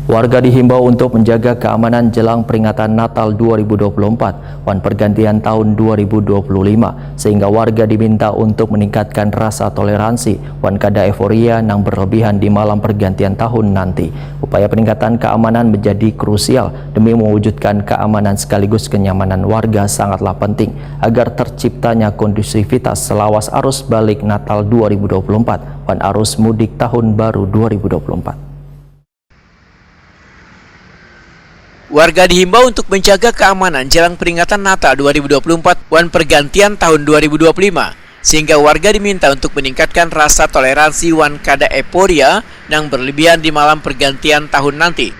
Warga dihimbau untuk menjaga keamanan jelang peringatan Natal 2024 dan pergantian tahun 2025, sehingga warga diminta untuk meningkatkan rasa toleransi dan kada euforia yang berlebihan di malam pergantian tahun nanti. Upaya peningkatan keamanan menjadi krusial demi mewujudkan keamanan sekaligus kenyamanan warga sangatlah penting agar terciptanya kondusivitas selawas arus balik Natal 2024 dan arus mudik tahun baru 2024. Warga dihimbau untuk menjaga keamanan jelang peringatan Natal 2024 dan pergantian tahun 2025, sehingga warga diminta untuk meningkatkan rasa toleransi dan kada euforia yang berlebihan di malam pergantian tahun nanti.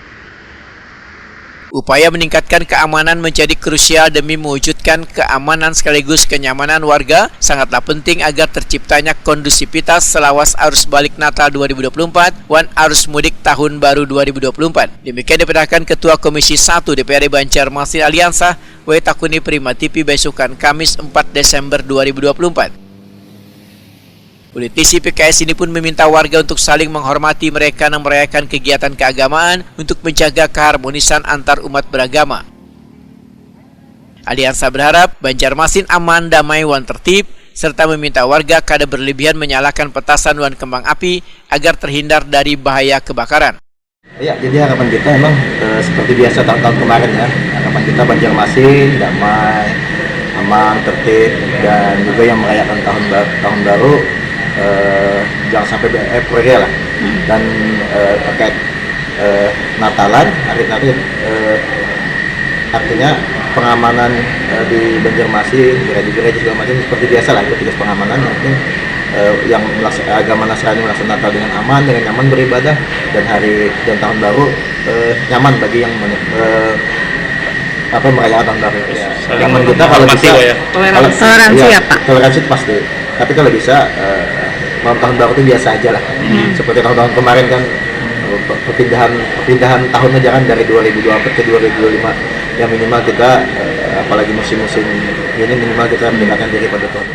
Upaya meningkatkan keamanan menjadi krusial demi mewujudkan keamanan sekaligus kenyamanan warga sangatlah penting agar terciptanya kondusivitas selawas arus balik Natal 2024 dan arus mudik tahun baru 2024. Demikian diperintahkan Ketua Komisi 1 DPRD Banjarmasin Aliansa Wetakuni Prima TV besokan Kamis 4 Desember 2024. Politisi PKS ini pun meminta warga untuk saling menghormati mereka yang merayakan kegiatan keagamaan untuk menjaga keharmonisan antar umat beragama. Aliansa berharap Banjarmasin aman, damai, dan tertib, serta meminta warga kada berlebihan menyalakan petasan dan kembang api agar terhindar dari bahaya kebakaran. Ya, jadi harapan kita memang seperti biasa tahun-tahun kemarin ya. Harapan kita Banjarmasin damai, aman, tertib, dan juga yang merayakan tahun baru jangan sampai euforia lah. Dan terkait Natalan, hari nanti artinya pengamanan di Banjarmasin, gereja segala macam seperti biasa lah, petugas pengamanan yang agama Nasrani melaksanakan Natal dengan aman, dengan nyaman beribadah, dan tahun baru nyaman bagi yang merayakan tahun baru. Nyaman kita kalau bisa toleransi apa? Toleransi pasti. Tapi kalau bisa malam tahun baru itu biasa aja lah. Seperti tahun-tahun kemarin kan perpindahan tahun aja kan dari 2024 ke 2025. Yang minimal kita apalagi musim-musim ini minimal kita mendekatkan diri pada Tuhan.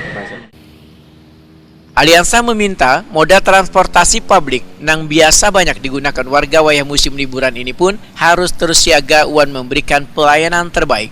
Aliansa meminta moda transportasi publik yang biasa banyak digunakan warga wayah musim liburan ini pun harus terus siaga dan memberikan pelayanan terbaik.